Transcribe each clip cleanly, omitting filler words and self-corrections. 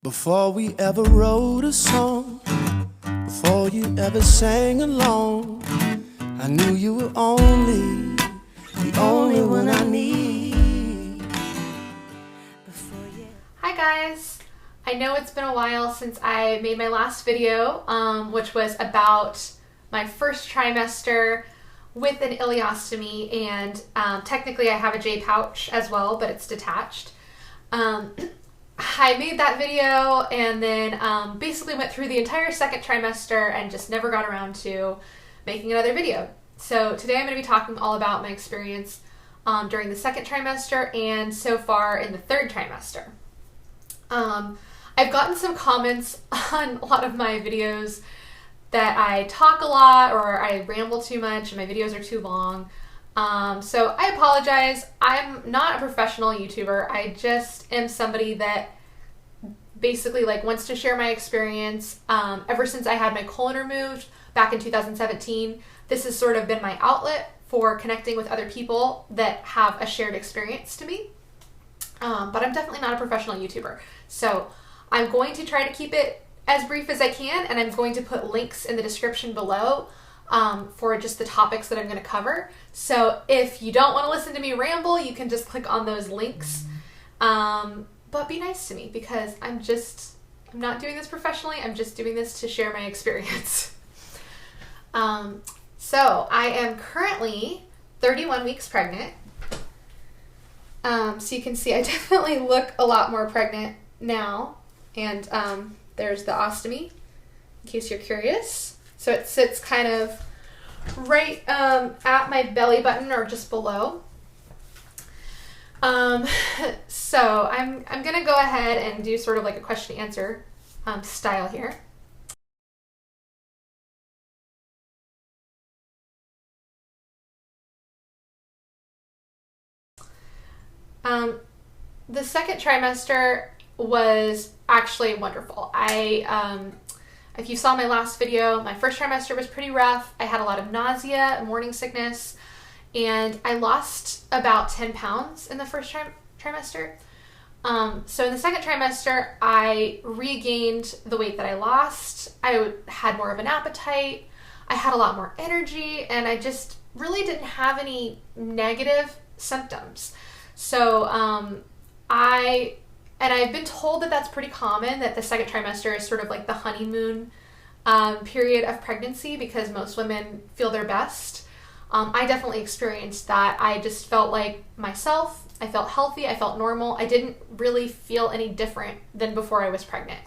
Before we ever wrote a song, before you ever sang along, I knew you were the only one I need. Hi guys! I know it's been a while since I made my last video, which was about my first trimester with an ileostomy, and technically I have a J pouch as well, but it's detached. I made that video and then basically went through the entire second trimester and just never got around to making another video. So today I'm going to be talking all about my experience during the second trimester and so far in the third trimester. I've gotten some comments on a lot of my videos that I talk a lot or I ramble too much and my videos are too long. So I apologize. I'm not a professional YouTuber. I just am somebody that basically wants to share my experience. Ever since I had my colon removed back in 2017, this has sort of been my outlet for connecting with other people that have a shared experience to me. But I'm definitely not a professional YouTuber. So I'm going to try to keep it as brief as I can, and I'm going to put links in the description below for just the topics that I'm going to cover. So if you don't want to listen to me ramble, you can just click on those links. But be nice to me because I'm not doing this professionally. I'm just doing this to share my experience. So I am currently 31 weeks pregnant. So you can see I definitely look a lot more pregnant now. And there's the ostomy, in case you're curious. So it sits kind of right at my belly button or just below. So I'm going to go ahead and do sort of like a question and answer style here. The second trimester was actually wonderful. If you saw my last video, my first trimester was pretty rough. I had a lot of nausea, morning sickness, and I lost about 10 pounds in the first trimester. So in the second trimester, I regained the weight that I lost. I had more of an appetite. I had a lot more energy, and I just really didn't have any negative symptoms. So I've been told that that's pretty common, that the second trimester is sort of like the honeymoon period of pregnancy because most women feel their best. I definitely experienced that. I just felt like myself. I felt healthy. I felt normal. I didn't really feel any different than before I was pregnant.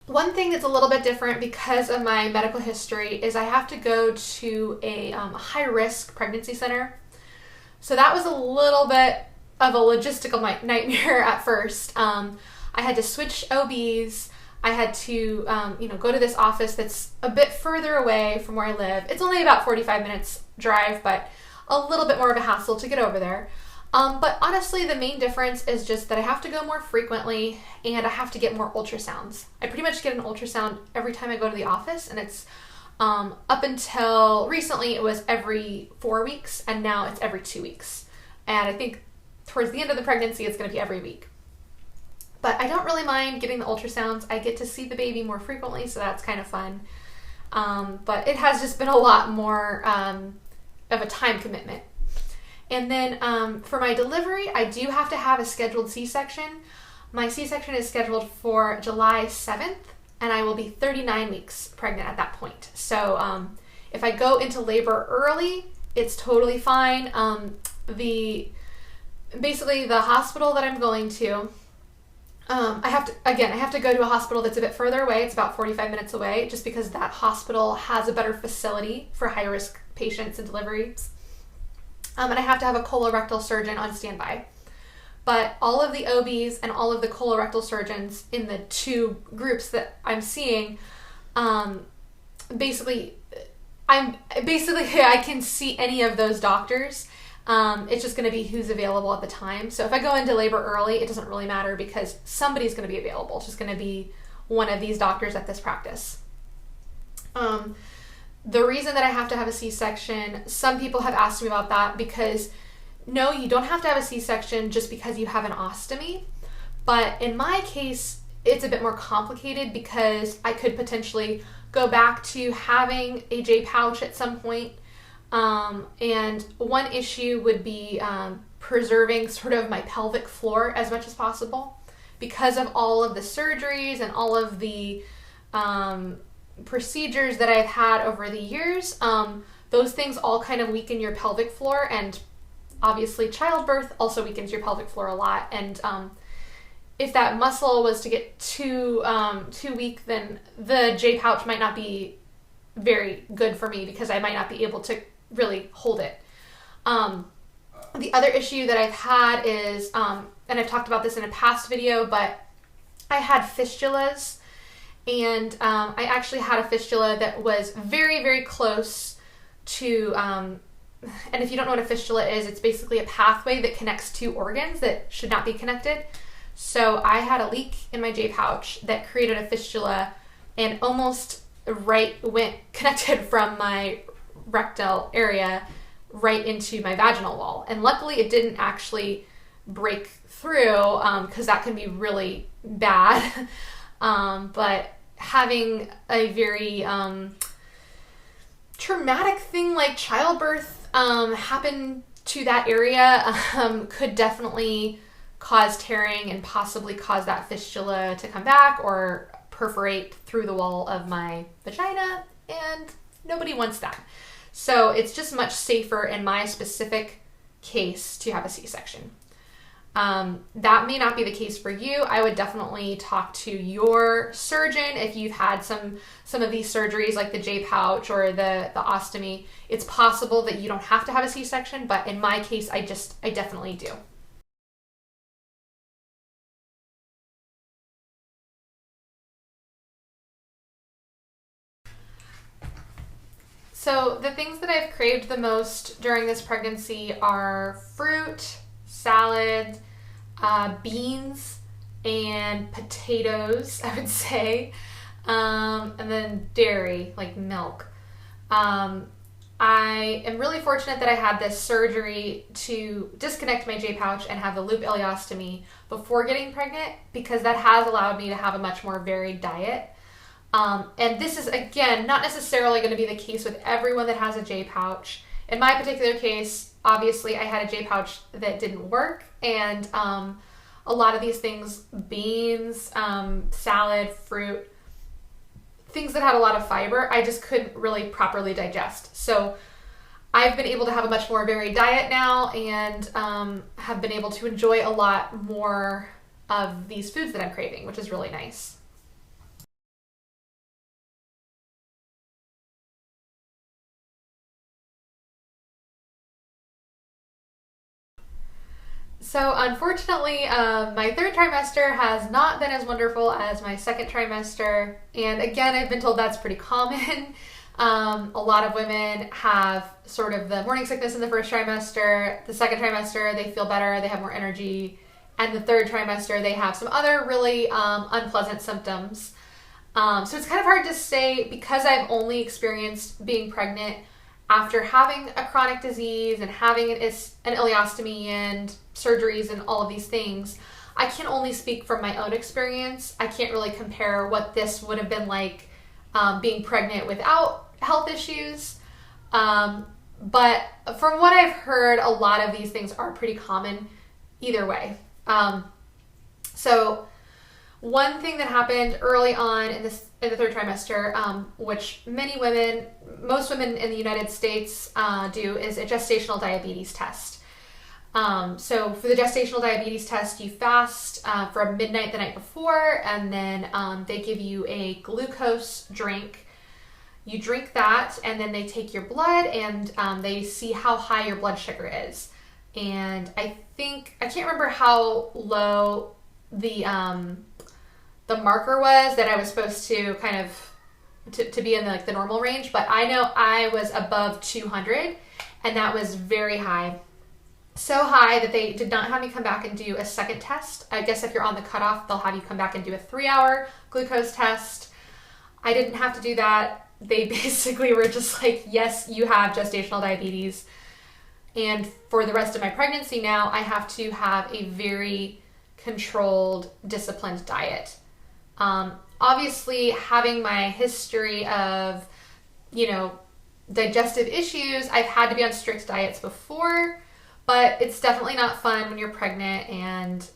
One thing that's a little bit different because of my medical history is I have to go to a high-risk pregnancy center. So that was a little bit of a logistical nightmare at first. I had to switch OBs. I had to go to this office that's a bit further away from where I live. It's only about 45 minutes drive, but a little bit more of a hassle to get over there. But honestly, the main difference is just that I have to go more frequently and I have to get more ultrasounds. I pretty much get an ultrasound every time I go to the office, and it's up until recently it was every 4 weeks, and now it's every 2 weeks. And I think towards the end of the pregnancy, it's going to be every week. But I don't really mind getting the ultrasounds. I get to see the baby more frequently, so that's kind of fun. But it has just been a lot more of a time commitment. And then for my delivery, I do have to have a scheduled C-section. My C-section is scheduled for July 7th, and I will be 39 weeks pregnant at that point. So if I go into labor early, it's totally fine. Basically the hospital that I'm going to, I have to go to a hospital that's a bit further away. It's about 45 minutes away, just because that hospital has a better facility for high-risk patients and deliveries. And I have to have a colorectal surgeon on standby. But all of the OBs and all of the colorectal surgeons in the two groups that I'm seeing, I can see any of those doctors. It's just going to be who's available at the time. So if I go into labor early, it doesn't really matter because somebody's going to be available. It's just going to be one of these doctors at this practice. The reason that I have to have a C-section, some people have asked me about that because no, you don't have to have a C-section just because you have an ostomy. But in my case, it's a bit more complicated because I could potentially go back to having a J pouch at some point. And one issue would be preserving sort of my pelvic floor as much as possible. Because of all of the surgeries and all of the procedures that I've had over the years, those things all kind of weaken your pelvic floor, and obviously childbirth also weakens your pelvic floor a lot. And if that muscle was to get too weak, then the J pouch might not be very good for me because I might not be able to really hold it. The other issue that I've had is, and I've talked about this in a past video, but I had fistulas, and I actually had a fistula that was very, very close to, and if you don't know what a fistula is, it's basically a pathway that connects two organs that should not be connected. So I had a leak in my J pouch that created a fistula and almost connected from my rectal area right into my vaginal wall. And luckily it didn't actually break through, because that can be really bad. But having a very traumatic thing like childbirth happen to that area could definitely cause tearing and possibly cause that fistula to come back or perforate through the wall of my vagina, and nobody wants that. So it's just much safer in my specific case to have a C-section. That may not be the case for you. I would definitely talk to your surgeon if you've had some of these surgeries like the J pouch or the ostomy. It's possible that you don't have to have a C-section, but in my case, I definitely do. So the things that I've craved the most during this pregnancy are fruit, salad, beans, and potatoes, I would say, and then dairy, like milk. I am really fortunate that I had this surgery to disconnect my J pouch and have the loop ileostomy before getting pregnant, because that has allowed me to have a much more varied diet. And this is, again, not necessarily going to be the case with everyone that has a J pouch. In my particular case, obviously I had a J pouch that didn't work, and a lot of these things, beans, salad, fruit, things that had a lot of fiber, I just couldn't really properly digest. So I've been able to have a much more varied diet now, and have been able to enjoy a lot more of these foods that I'm craving, which is really nice. So unfortunately, my third trimester has not been as wonderful as my second trimester. And again, I've been told that's pretty common. A lot of women have sort of the morning sickness in the first trimester. The second trimester, they feel better, they have more energy. And the third trimester, they have some other really unpleasant symptoms. So it's kind of hard to say, because I've only experienced being pregnant after having a chronic disease and having an ileostomy and surgeries and all of these things. I can only speak from my own experience. I can't really compare what this would have been like being pregnant without health issues. But from what I've heard, a lot of these things are pretty common either way. So one thing that happened early on in the third trimester, which most women in the United States do, is a gestational diabetes test. So for the gestational diabetes test, you fast from midnight the night before, and then they give you a glucose drink. You drink that, and then they take your blood, and they see how high your blood sugar is. And I can't remember how low the marker was that I was supposed to kind of to be in the normal range, but I know I was above 200, and that was very high. So high that they did not have me come back and do a second test. I guess if you're on the cutoff, they'll have you come back and do a 3-hour glucose test. I didn't have to do that. They basically were just like, yes, you have gestational diabetes. And for the rest of my pregnancy now, I have to have a very controlled, disciplined diet. Obviously, having my history of, digestive issues, I've had to be on strict diets before, but it's definitely not fun when you're pregnant. And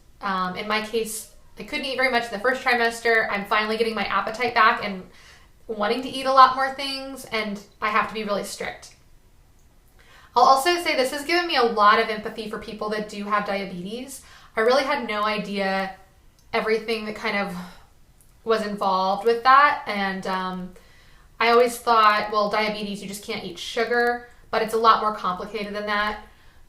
in my case, I couldn't eat very much in the first trimester. I'm finally getting my appetite back and wanting to eat a lot more things, and I have to be really strict. I'll also say this has given me a lot of empathy for people that do have diabetes. I really had no idea everything that kind of was involved with that. And I always thought, well, diabetes, you just can't eat sugar, but it's a lot more complicated than that.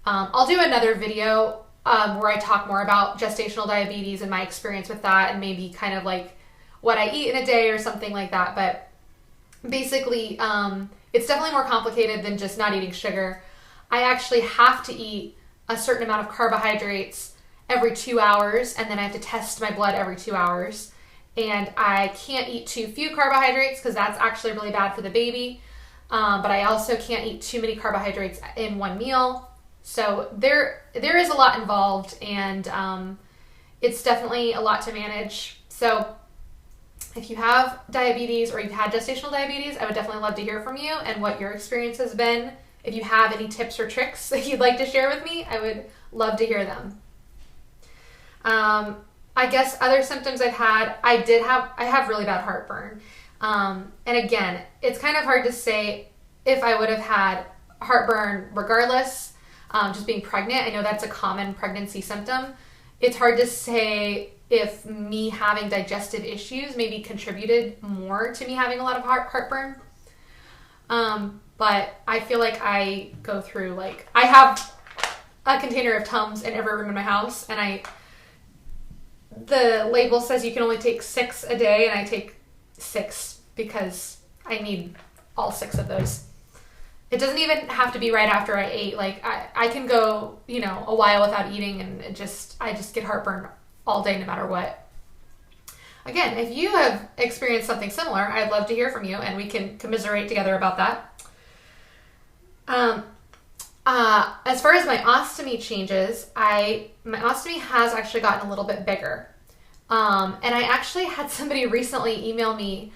I'll do another video where I talk more about gestational diabetes and my experience with that, and maybe kind of like what I eat in a day or something like that. But basically, it's definitely more complicated than just not eating sugar. I actually have to eat a certain amount of carbohydrates every 2 hours, and then I have to test my blood every 2 hours. And I can't eat too few carbohydrates because that's actually really bad for the baby. But I also can't eat too many carbohydrates in one meal. So there is a lot involved, and it's definitely a lot to manage. So if you have diabetes or you've had gestational diabetes, I would definitely love to hear from you and what your experience has been. If you have any tips or tricks that you'd like to share with me, I would love to hear them. I guess other symptoms I've had, I have really bad heartburn. And again, it's kind of hard to say if I would have had heartburn regardless, just being pregnant. I know that's a common pregnancy symptom. It's hard to say if me having digestive issues maybe contributed more to me having a lot of heartburn. But I feel like I go through, I have a container of Tums in every room in my house, and the label says you can only take 6 a day, and I take 6 because I need all 6 of those. It doesn't even have to be right after I ate. I can go, a while without eating, and I just get heartburn all day no matter what. Again, if you have experienced something similar, I'd love to hear from you, and we can commiserate together about that. As far as my ostomy changes, my ostomy has actually gotten a little bit bigger. And I actually had somebody recently email me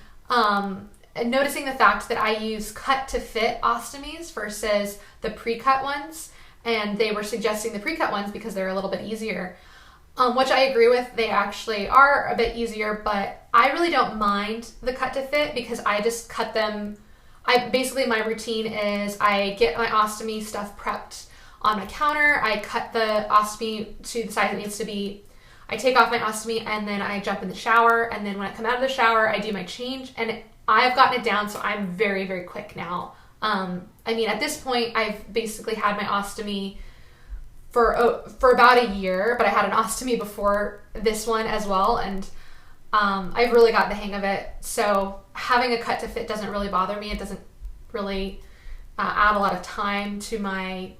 noticing the fact that I use cut to fit ostomies versus the pre-cut ones. And they were suggesting the pre-cut ones because they're a little bit easier, which I agree with. They actually are a bit easier, but I really don't mind the cut to fit because I just cut them. Basically my routine is I get my ostomy stuff prepped on my counter. I cut the ostomy to the size it needs to be. I take off my ostomy, and then I jump in the shower. And then when I come out of the shower, I do my change, and I've gotten it down. So I'm very, very quick now. At this point, I've basically had my ostomy for about a year, but I had an ostomy before this one as well. And I've really got the hang of it. So having a cut to fit doesn't really bother me. It doesn't really add a lot of time to my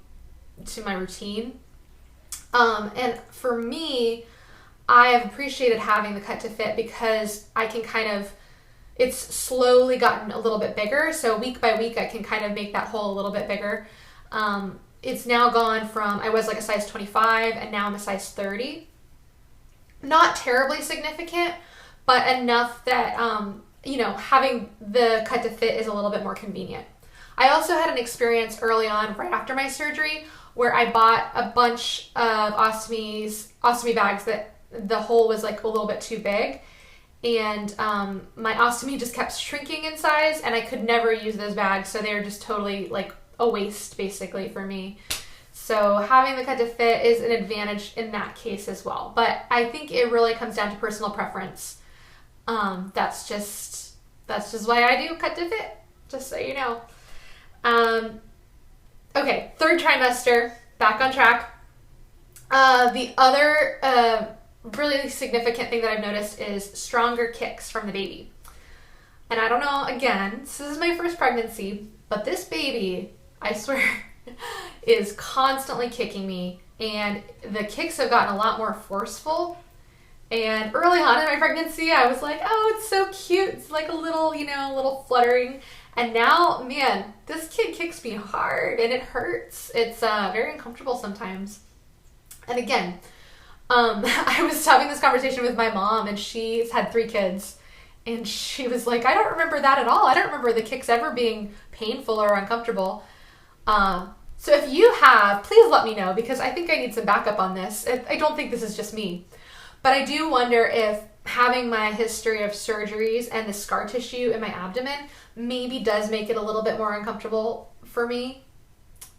routine. And for me, I have appreciated having the cut to fit because I can it's slowly gotten a little bit bigger. So week by week, I can kind of make that hole a little bit bigger. It's now gone from, I was like a size 25 and now I'm a size 30. Not terribly significant, but enough that, having the cut to fit is a little bit more convenient. I also had an experience early on, right after my surgery, where I bought a bunch of ostomy bags that the hole was like a little bit too big. And my ostomy just kept shrinking in size, and I could never use those bags. So they were just totally like a waste basically for me. So having the cut to fit is an advantage in that case as well. But I think it really comes down to personal preference. That's just why I do cut to fit, just so you know. Okay, 3rd trimester, back on track. The other really significant thing that I've noticed is stronger kicks from the baby. And I don't know, again, this is my first pregnancy, but this baby, I swear, is constantly kicking me, and the kicks have gotten a lot more forceful. And early on in my pregnancy, I was like, oh, it's so cute. It's like a little, little fluttering. And now, man, this kid kicks me hard and it hurts. It's very uncomfortable sometimes. And again, I was having this conversation with my mom, and she's had 3 kids. And she was like, I don't remember that at all. I don't remember the kicks ever being painful or uncomfortable. So if you have, please let me know, because I think I need some backup on this. I don't think this is just me. But I do wonder if having my history of surgeries and the scar tissue in my abdomen maybe does make it a little bit more uncomfortable for me.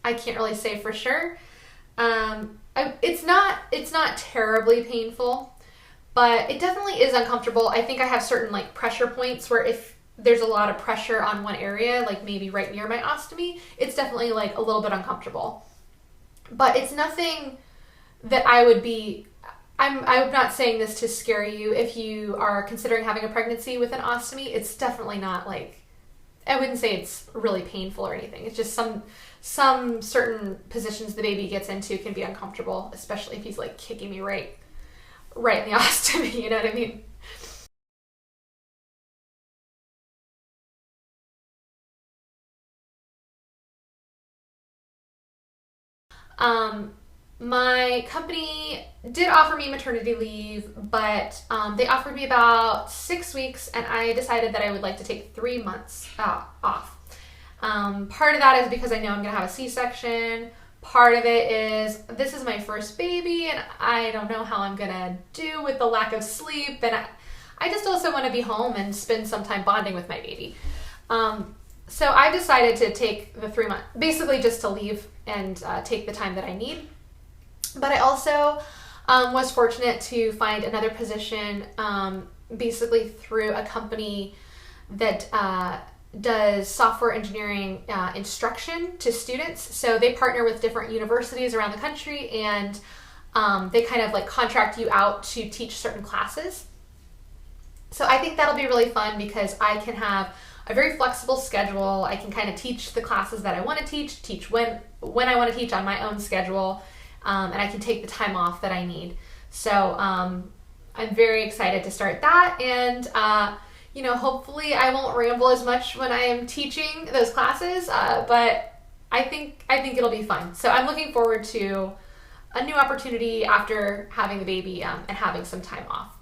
I can't really say for sure. It's not terribly painful, but it definitely is uncomfortable. I think I have certain like pressure points where if there's a lot of pressure on one area, like maybe right near my ostomy, it's definitely like a little bit uncomfortable. But it's nothing that I'm not saying this to scare you. If you are considering having a pregnancy with an ostomy, it's definitely not like, I wouldn't say it's really painful or anything. It's just some certain positions the baby gets into can be uncomfortable, especially if he's like kicking me right in the ostomy, you know what I mean? My company did offer me maternity leave, but they offered me about 6 weeks, and I decided that I would like to take 3 months off. Part of that is because I know I'm going to have a C-section. Part of it is this is my first baby, and I don't know how I'm going to do with the lack of sleep, and I just also want to be home and spend some time bonding with my baby. So I decided to take the 3 months, basically just to leave and take the time that I need. But I also was fortunate to find another position basically through a company that does software engineering instruction to students. So they partner with different universities around the country, and they kind of like contract you out to teach certain classes. So I think that'll be really fun because I can have a very flexible schedule. I can kind of teach the classes that I want to teach when I want to teach on my own schedule, and I can take the time off that I need. So I'm very excited to start that, and hopefully I won't ramble as much when I am teaching those classes, but I think it'll be fun. So I'm looking forward to a new opportunity after having the baby and having some time off.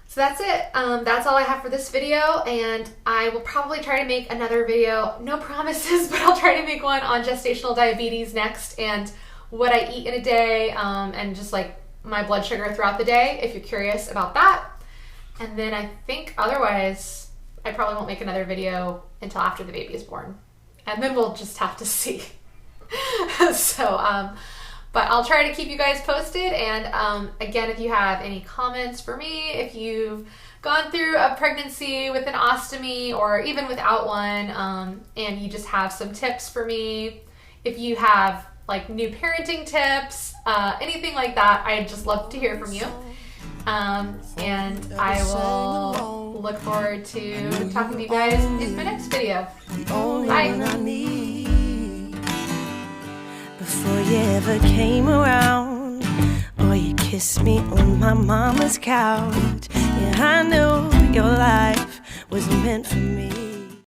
So that's it. That's all I have for this video, and I will probably try to make another video. No promises, but I'll try to make one on gestational diabetes next and what I eat in a day, and just like my blood sugar throughout the day, if you're curious about that. And then I think otherwise, I probably won't make another video until after the baby is born. And then we'll just have to see. But I'll try to keep you guys posted. And again, if you have any comments for me, if you've gone through a pregnancy with an ostomy or even without one, and you just have some tips for me, if you have like new parenting tips, anything like that, I'd just love to hear from you. And I will look forward to talking to you guys in my next video. Bye. Before you ever came around, or you kissed me on my mama's couch, yeah, I knew your life was meant for me.